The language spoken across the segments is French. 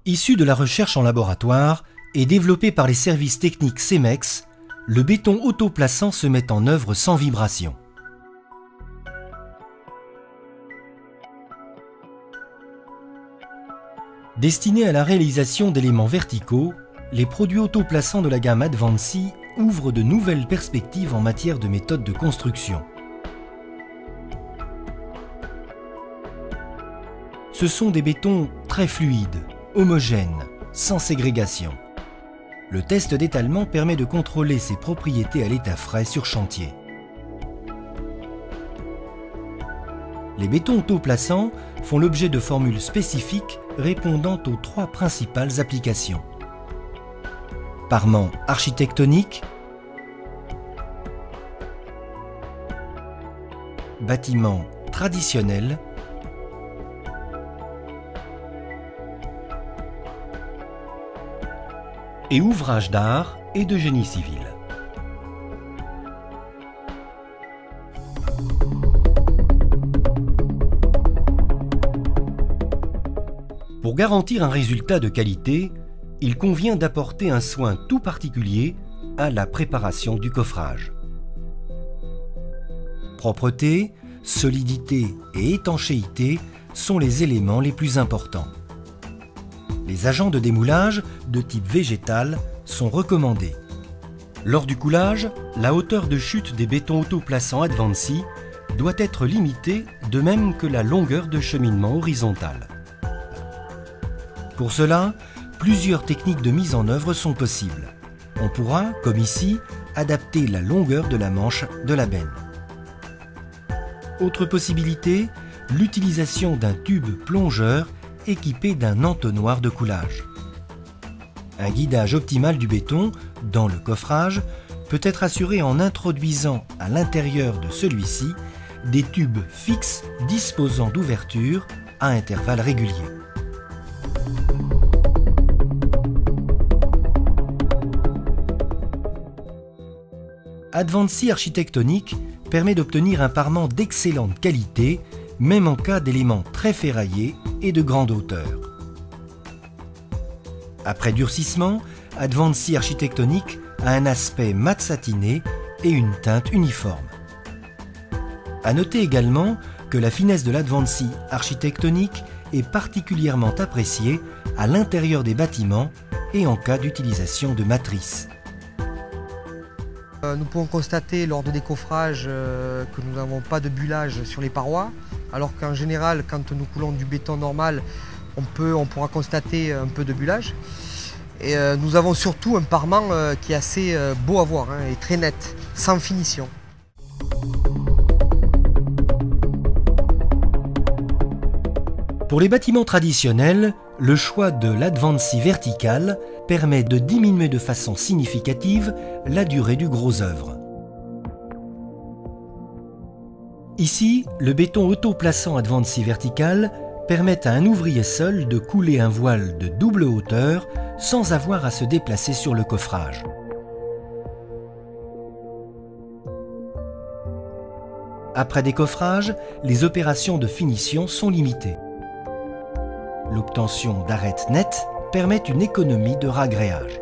Issu de la recherche en laboratoire et développé par les services techniques Cemex, le béton autoplaçant se met en œuvre sans vibration. Destinés à la réalisation d'éléments verticaux, les produits autoplaçants de la gamme Advancy ouvrent de nouvelles perspectives en matière de méthodes de construction. Ce sont des bétons très fluides, homogènes, sans ségrégation. Le test d'étalement permet de contrôler ses propriétés à l'état frais sur chantier. Les bétons autoplaçants font l'objet de formules spécifiques répondant aux trois principales applications. Parement architectonique, bâtiment traditionnel et ouvrages d'art et de génie civil. Pour garantir un résultat de qualité, il convient d'apporter un soin tout particulier à la préparation du coffrage. Propreté, solidité et étanchéité sont les éléments les plus importants. Les agents de démoulage de type végétal sont recommandés. Lors du coulage, la hauteur de chute des bétons autoplaçants Advancy doit être limitée, de même que la longueur de cheminement horizontale. Pour cela, plusieurs techniques de mise en œuvre sont possibles. On pourra, comme ici, adapter la longueur de la manche de la benne. Autre possibilité, l'utilisation d'un tube plongeur équipé d'un entonnoir de coulage. Un guidage optimal du béton dans le coffrage peut être assuré en introduisant à l'intérieur de celui-ci des tubes fixes disposant d'ouvertures à intervalles réguliers. Advancy architectonique permet d'obtenir un parement d'excellente qualité, même en cas d'éléments très ferraillés et de grande hauteur. Après durcissement, Advancy architectonique a un aspect mat satiné et une teinte uniforme. À noter également que la finesse de l'Advancy architectonique est particulièrement appréciée à l'intérieur des bâtiments et en cas d'utilisation de matrices. Nous pouvons constater lors de décoffrage que nous n'avons pas de bullage sur les parois, alors qu'en général, quand nous coulons du béton normal, on pourra constater un peu de bullage. Et nous avons surtout un parement qui est assez beau à voir et très net, sans finition. Pour les bâtiments traditionnels, le choix de l'Advancy vertical permet de diminuer de façon significative la durée du gros œuvre. Ici, le béton autoplaçant Advancy vertical permet à un ouvrier seul de couler un voile de double hauteur sans avoir à se déplacer sur le coffrage. Après décoffrage, les opérations de finition sont limitées. L'obtention d'arêtes nettes permet une économie de ragréage.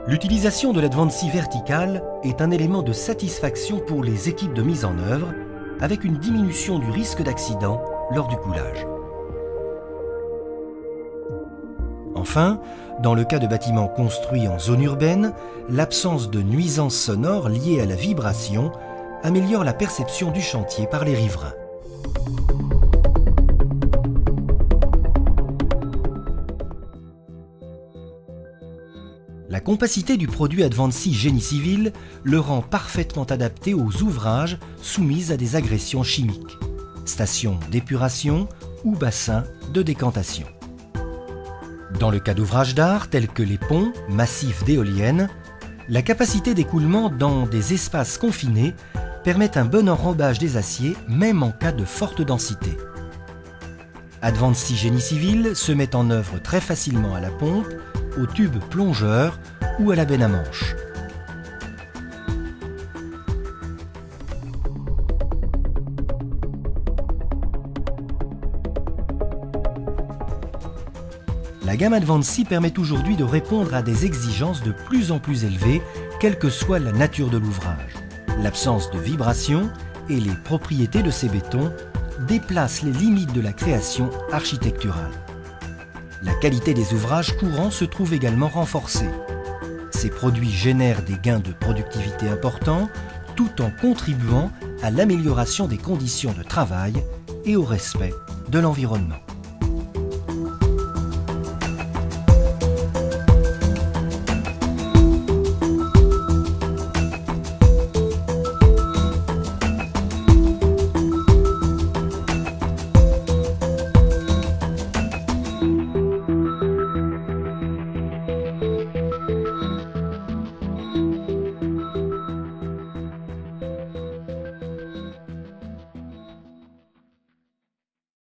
L'utilisation de l'Advancy vertical est un élément de satisfaction pour les équipes de mise en œuvre, avec une diminution du risque d'accident lors du coulage. Enfin, dans le cas de bâtiments construits en zone urbaine, l'absence de nuisances sonores liées à la vibration améliore la perception du chantier par les riverains. La compacité du produit Advancy Génie Civil le rend parfaitement adapté aux ouvrages soumis à des agressions chimiques, stations d'épuration ou bassins de décantation. Dans le cas d'ouvrages d'art tels que les ponts, massifs d'éoliennes, la capacité d'écoulement dans des espaces confinés permet un bon enrobage des aciers même en cas de forte densité. Advancy Génie Civil se met en œuvre très facilement à la pompe, au tube plongeur ou à la benne à manche. La gamme Advansi permet aujourd'hui de répondre à des exigences de plus en plus élevées, quelle que soit la nature de l'ouvrage. L'absence de vibration et les propriétés de ces bétons déplacent les limites de la création architecturale. La qualité des ouvrages courants se trouve également renforcée. Ces produits génèrent des gains de productivité importants tout en contribuant à l'amélioration des conditions de travail et au respect de l'environnement.